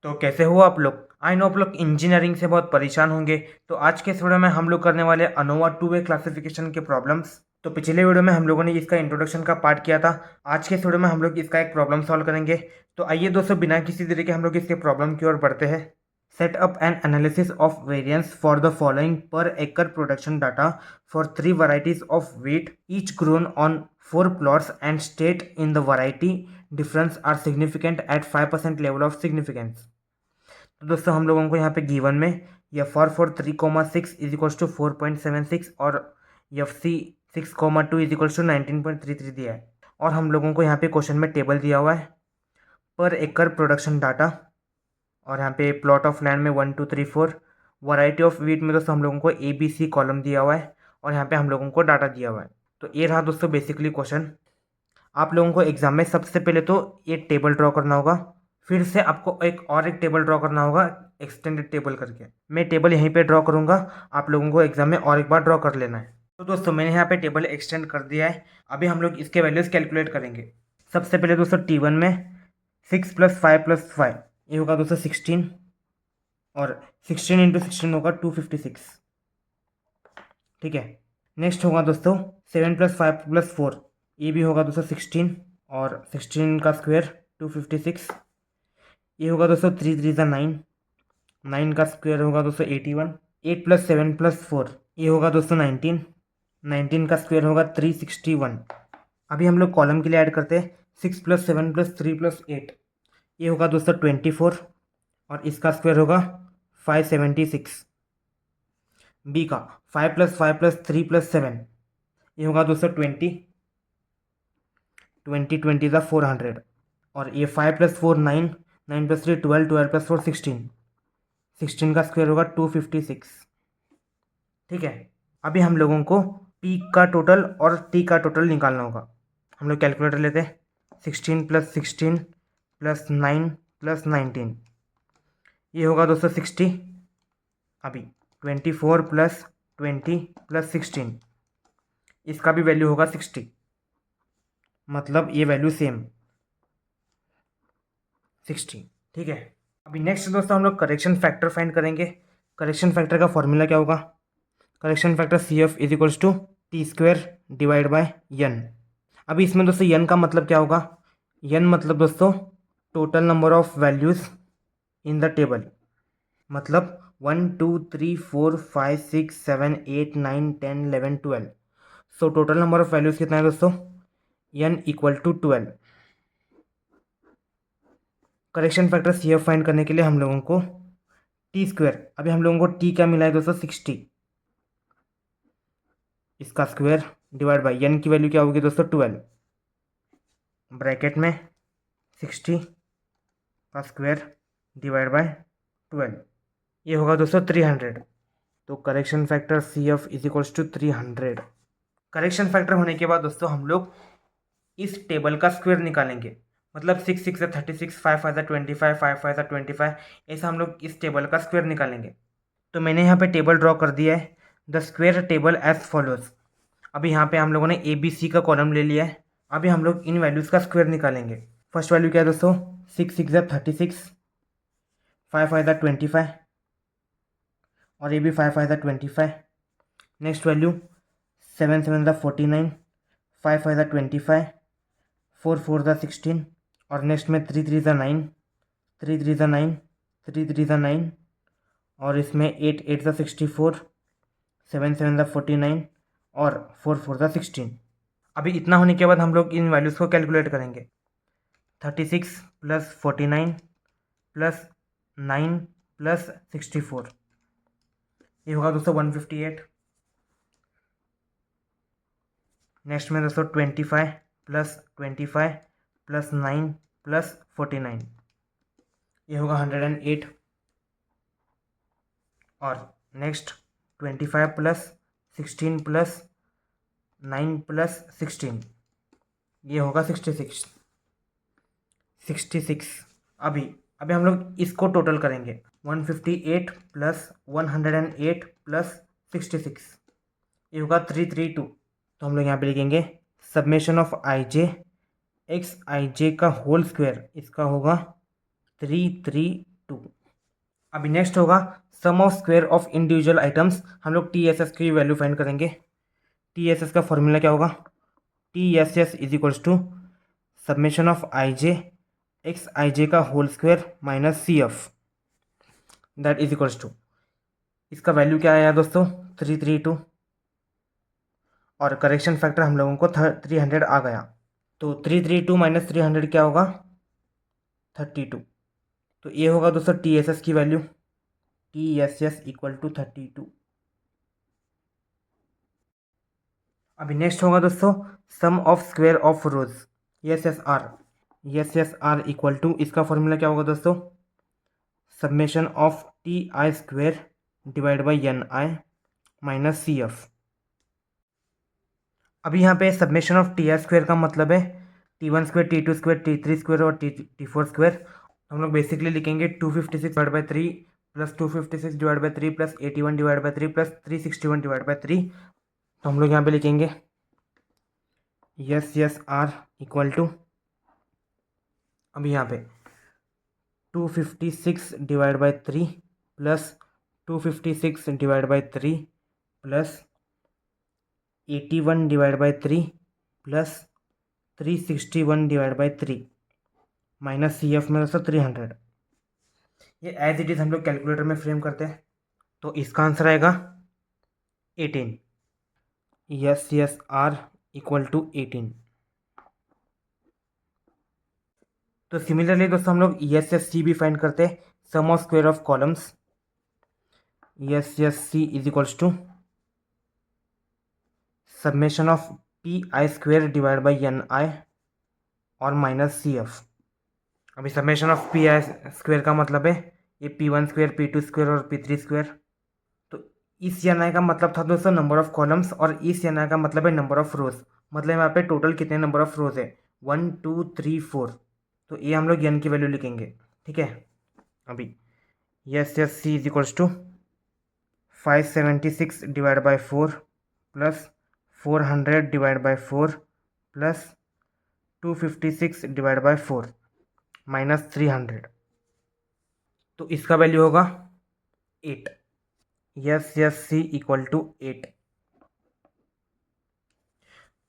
तो कैसे हो आप लोग। आई नो आप लोग इंजीनियरिंग से बहुत परेशान होंगे। तो आज के इस वीडियो में हम लोग करने वाले अनोवा टू वे क्लासिफिकेशन के प्रॉब्लम्स। तो पिछले वीडियो में हम लोगों ने इसका इंट्रोडक्शन का पार्ट किया था। आज के इस वीडियो में हम लोग इसका एक प्रॉब्लम सॉल्व करेंगे। तो आइए दोस्तों, बिना किसी देरी के हम लोग इसके प्रॉब्लम की ओर बढ़ते हैं। Set up an analysis of variance for the following पर एकड़ production data for 3 varieties of wheat, each grown on 4 plots, and state in the variety difference are significant at 5% level of significance। तो दोस्तों हम लोगों को यहाँ पे given में F R for 3,6 is equals to 4.76 और F C 6,2 is equals to 19.33 दिया है। और हम लोगों को यहाँ पे क्वेश्चन में टेबल दिया हुआ है पर एकड़ प्रोडक्शन डाटा, और यहाँ पे प्लॉट ऑफ लैंड में 1 2 3 4, वैरायटी ऑफ वीट में दोस्तों हम लोगों को ए बी सी कॉलम दिया हुआ है और यहाँ पे हम लोगों को डाटा दिया हुआ है। तो ये रहा दोस्तों बेसिकली क्वेश्चन। आप लोगों को एग्जाम में सबसे पहले तो ये टेबल ड्रॉ करना होगा, फिर से आपको एक टेबल ड्रॉ करना होगा एक्सटेंडेड टेबल करके। मैं टेबल यहीं पे ड्रॉ करूँगा, आप लोगों को एग्जाम में और एक बार ड्रॉ कर लेना है। तो दोस्तों मैंने यहाँ पे टेबल एक्सटेंड कर दिया है। अभी हम लोग इसके वैल्यूज़ कैलकुलेट करेंगे। सबसे पहले दोस्तों T1 में 6 + 5 + 5 ये होगा दोस्तों 16, और 16 × 16 होगा 256। ठीक है। नेक्स्ट होगा दोस्तों 7 + 5 + 4 ये भी होगा दोस्तों 16, और 16 का स्क्वायर 256। ये होगा दोस्तों 3 3 = 9, 9 का स्क्वायर होगा दोस्तों 81। 8 + 7 + 4 ये होगा दोस्तों 19, 19 का स्क्वायर होगा 361। अभी हम लोग कॉलम के लिए ऐड करते हैं 6 + 7 + 3 + 8 ये होगा दोस्तों 24, और इसका स्क्वायर होगा 576। बी का 5 + 5 + 3 + 7 ये होगा दोस्तों 20, 20 20 = 400, और ये 5 + 4 9, 9 + 3 12, 12 + 4 16, 16 का स्क्वायर होगा 256। ठीक है। अभी हम लोगों को पी का टोटल और टी का टोटल निकालना होगा। हम लोग कैलकुलेटर लेते हैं। 16 + 16 + 9 + 19 ये होगा दोस्तों 60। अभी 24 + 20 + 16 इसका भी वैल्यू होगा 60, मतलब ये वैल्यू सेम 60। ठीक है। अभी नेक्स्ट दोस्तों हम लोग करेक्शन फैक्टर फाइंड करेंगे। करेक्शन फैक्टर का फॉर्मूला क्या होगा? Correction factor CF is equals to T² divide by n। अभी इसमें दोस्तों n का मतलब क्या होगा? n मतलब दोस्तों total number of values in the table, मतलब 1 2 3 4 5 6 7 8 9 10 11 12। So total number of values कितना है दोस्तों? n = 12। Correction factor CF find करने के लिए हम लोगों को T², अभी हम लोगों को T क्या मिला है दोस्तों? 60, इसका स्क्वायर डिवाइड बाई n की वैल्यू क्या होगी दोस्तों? 12, ब्रैकेट में 60 का स्क्वायर डिवाइड बाय 12 ये होगा दोस्तों 300। तो correction factor CF is equals to 300। Correction factor होने के बाद दोस्तों हम लोग इस टेबल का स्क्वायर निकालेंगे, मतलब 6 6 = 36, 5 5 = 25, 5 5 = 25, ऐसा हम लोग इस टेबल का स्क्वायर निकालेंगे। तो मैंने यहाँ पे टेबल ड्रॉ कर दिया है। The square table as follows. अभी यहाँ पे हम लोगों ने ABC का कॉलम ले लिया है। अभी हम लोग इन वैल्यूज़ का स्क्वायर निकालेंगे। फर्स्ट वैल्यू क्या है दोस्तों? 6 6 = 36, 5 5 = 25, और ये भी 5 5 = 25। नेक्स्ट वैल्यू 7 7 = 49, 5 5 = 25, 4 4 = 16, और नेक्स्ट में 3 3 = 9, 3 3 = 9, 3 3 = 9, और इसमें 8 8 = 64, 7 7 = 49, और 4 4 = 16। अभी इतना होने के बाद हम लोग इन वैल्यूज़ को कैलकुलेट करेंगे। 36 + 49 + 9 + 64 ये होगा दोस्तों 158। नेक्स्ट में दोस्तों 25 + 25 + 9 + 49 ये होगा 108, और नेक्स्ट 25 + 16 + 9 + 16 ये होगा 66 66। अभी अभी हम लोग इसको टोटल करेंगे। 158 + 108 + 66 ये होगा 332। तो हम लोग यहाँ पे लिखेंगे summation of IJ x IJ का होल स्क्वायर, इसका होगा 332। अभी नेक्स्ट होगा sum of square of individual items. हम लोग टी एस एस की वैल्यू फाइंड करेंगे। टी एस एस का फॉर्मूला क्या होगा? T S S is equals to summation of I J X I J का whole square minus C F, that is equals to, इसका value क्या आया दोस्तों? 332, और करेक्शन फैक्टर हम लोगों को 300 आ गया। तो 332 माइनस 300 क्या होगा? 32। तो ये होगा दोस्तों टी एस एस की value, T S S equal to 32। अभी नेक्स्ट होगा दोस्तों sum of square of rows, S S R. S S R equal to, इसका फॉर्मूला क्या होगा दोस्तों? Summation of T I square divide by N I minus C F. अभी यहाँ पे submission of T I square का मतलब है T one square, T two square, T three square और टी फोर स्क्वायर। हम लोग बेसिकली लिखेंगे 256 divide by 3 plus 256 divide by 3 plus 81 divide by 3 plus 361 divide by 3। तो हम लोग यहाँ पे लिखेंगे यस आर इक्वल टू, अभी यहाँ पे 256 divide by 3 plus 256 divide by 3 plus 81 divide by 3 plus 361 divide by 3 minus C F में दोस्तों 300। ये एज इट इज़ हम लोग कैलकुलेटर में फ्रेम करते हैं, तो इसका आंसर आएगा 18। S S R equal to 18। तो सिमिलरली दोस्तों हम लोग एस एस सी भी फाइंड करते हैं, sum of square of columns. S C is equals to summation of P I square divide by N I और माइनस सी एफ। अभी summation of P I square का मतलब है ये P one square, P two square और P three square. तो इस N आई का मतलब था दोस्तों नंबर ऑफ कॉलम्स, और इस एन आई का मतलब है नंबर ऑफ रोज। मतलब यहाँ पे टोटल कितने नंबर ऑफ रोज है? 1 2 3 4। तो ये हम लोग एन की वैल्यू लिखेंगे, ठीक है। अभी S S C is equals to 576 divide by 4 plus 400 divide by 4 plus 256 divide by 4 minus 300। तो इसका वैल्यू होगा 8। S S C equal to 8।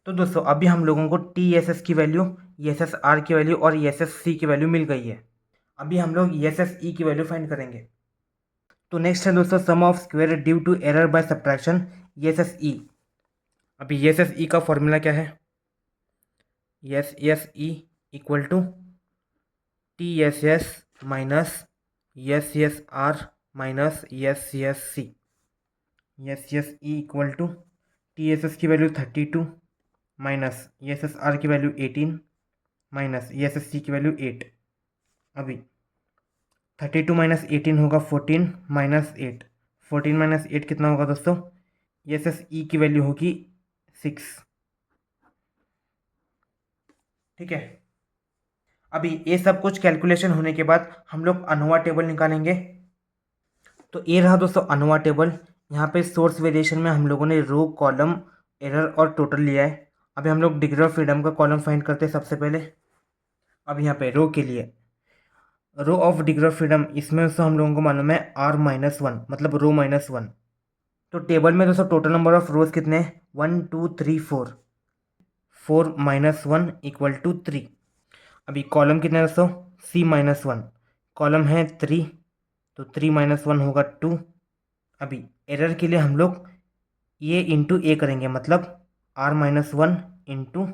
तो दोस्तों अभी हम लोगों को टी एस एस की वैल्यू, एस एस आर की वैल्यू और एस एस सी की वैल्यू मिल गई है। अभी हम लोग एस एस ई की वैल्यू फाइंड करेंगे। तो नेक्स्ट है दोस्तों sum of square due to error by subtraction, S S E. अभी एस एस ई का फॉर्मूला क्या है? S E equal to T S S minus S R minus S C. S E equal to T S S की value 32 minus S R की value 18 minus S C की value 8। अभी 32 minus 18 होगा 14 minus 8। 14 minus 8 कितना होगा दोस्तों? S E की value होगी 6, ठीक है। अभी ये सब कुछ कैलकुलेशन होने के बाद हम लोग अनोवा टेबल निकालेंगे। तो ये रहा दोस्तों अनोवा टेबल। यहाँ पे सोर्स वेरिएशन में हम लोगों ने रो, कॉलम, एरर और टोटल लिया है। अभी हम लोग डिग्री ऑफ फ्रीडम का कॉलम फाइंड करते हैं सबसे पहले। अब यहाँ पे रो के लिए row of degree of freedom, इसमें दोस्तों हम लोगों को मालूम है r-1, मतलब रो -1। तो टेबल में दोस्तों टोटल नंबर ऑफ रोज कितने हैं? 1 2 3 4। 4 माइनस 1 इक्वल टू 3। अभी कॉलम कितने हैं दोस्तों? c-1। कॉलम है 3, तो 3 माइनस 1 होगा 2। अभी एरर के लिए हम लोग ये इंटू ए करेंगे, मतलब r-1 इंटू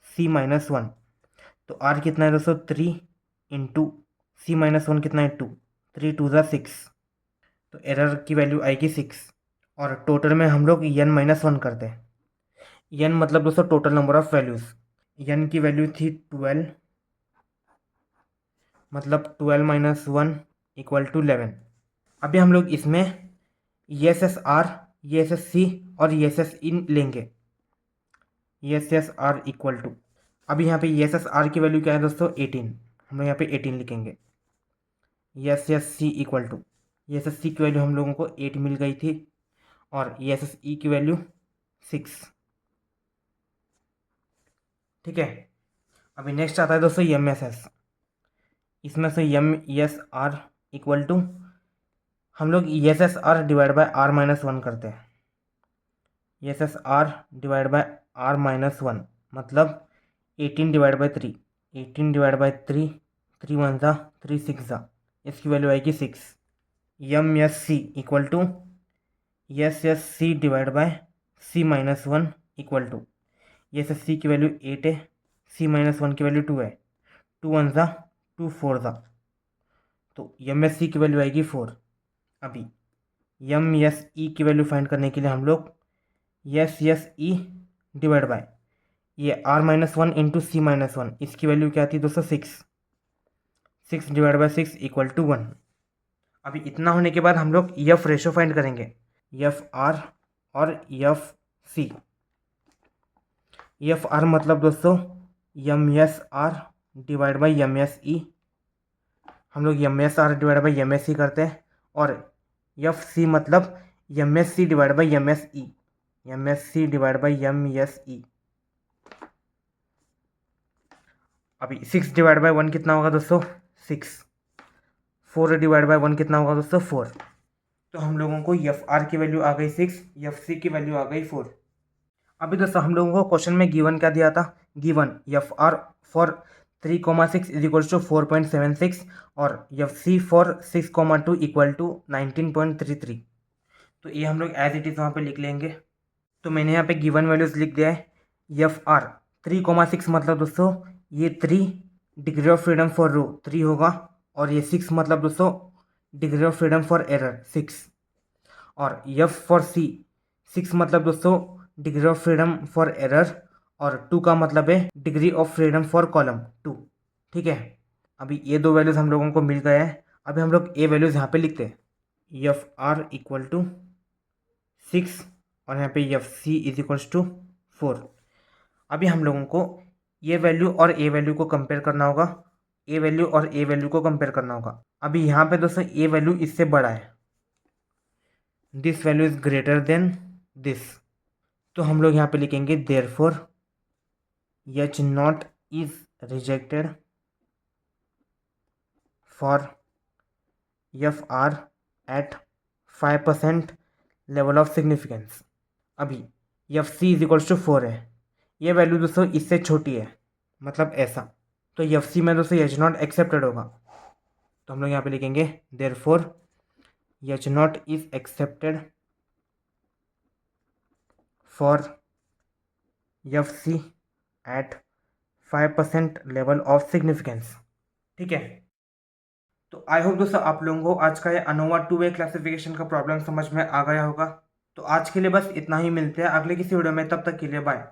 c-1। तो r कितना है दोस्तों? 3 इंटू c-1 कितना है? 2। 3 2 ज़ा 6, तो एरर की वैल्यू आएगी 6। और टोटल में हम लोग n-1 करते हैं। n मतलब दोस्तों total number of values. n की वैल्यू थी 12, मतलब 12 माइनस 1 इक्वल टू 11। अभी हम लोग इसमें S S R, S S C और एस एस इन लेंगे। S S R equal to, अभी यहाँ पे एस एस आर की वैल्यू क्या है दोस्तों? 18। हम लोग यहाँ पे 18 लिखेंगे। S S C equal to, S S C की वैल्यू हम लोगों को 8 मिल गई थी, और एस एस ई की वैल्यू 6, ठीक है। अभी नेक्स्ट आता है दोस्तों एम एस एस। इसमें से M S R equal to हम लोग S S R divide by R minus one करते हैं। S S R divide by R minus one मतलब 18 divide by 3, 18 divide by 3, 3 one ज़ा 3 6 ज़ा, इसकी वैल्यू आएगी 6। M S C equal to S S C divide by C minus one equal to S S C की value 8 है, सी minus one की value 2 है, 2 वन ज़ा 2 4 ज़ा, तो एम एस सी की वैल्यू आएगी 4। अभी एम एस ई की वैल्यू फाइंड करने के लिए हम लोग S S E divide by ये R minus one into C minus one, इसकी वैल्यू क्या आती है दोस्तों 6, 6 डिवाइड बाय 6 इक्वल टू 1। अभी इतना होने के बाद हम लोग एफ रेशो फाइंड करेंगे, एफ आर और एफ सी। एफ आर मतलब दोस्तों M S R divide by M S E, हम लोग M S R divide by M S C करते हैं, और एफ सी मतलब M S C divide by M S E, M S C divide by M S E. अभी 6 divide by 1 कितना होगा दोस्तों 6, 4 डिवाइड बाई 1 कितना होगा दोस्तों 4। तो हम लोगों को एफ आर की वैल्यू आ गई 6, एफ सी की वैल्यू आ गई 4। अभी दोस्तों हम लोगों को क्वेश्चन में गिवन क्या दिया था, given F R for 3,6 is equal to 4.76 और F C for 6,2 equal to 19.33। तो ये हम लोग एज इट इज़ वहाँ पे लिख लेंगे। तो मैंने यहाँ पे गिवन वैल्यूज़ लिख दिया है। एफ आर 3,6 मतलब दोस्तों ये 3 डिग्री ऑफ फ्रीडम फॉर रो 3 होगा, और ये 6 मतलब दोस्तों degree of freedom for error 6, और एफ फॉर सी 6 मतलब दोस्तों degree of freedom for error, और 2 का मतलब है degree of freedom for column 2। ठीक है, अभी ये दो वैल्यूज़ हम लोगों को मिल गए हैं। अभी हम लोग ये वैल्यूज़ यहाँ पे लिखते हैं, एफ आर इक्वल टू 6 और यहाँ पे F C is equals to 4। अभी हम लोगों को ये वैल्यू और ए वैल्यू को कंपेयर करना होगा, ए वैल्यू और ए वैल्यू को कंपेयर करना होगा। अभी यहाँ पे दोस्तों ए वैल्यू इससे बड़ा है, this value is greater than this, तो हम लोग यहाँ पे लिखेंगे therefore H naught is rejected for F R at 5% level of significance. अभी F C is equals to 4 है, ये वैल्यू दोस्तों इससे छोटी है, मतलब ऐसा, तो एफ सी में दोस्तों एच नॉट एक्सेप्टेड होगा। तो हम लोग यहाँ पे लिखेंगे therefore H naught is accepted for F C at 5% level of significance. ठीक है, तो आई होप दोस्तों आप लोगों को आज का ये अनोवा 2 वे क्लासिफिकेशन का प्रॉब्लम समझ में आ गया होगा। तो आज के लिए बस इतना ही, मिलते हैं अगले किसी वीडियो में, तब तक के लिए बाय।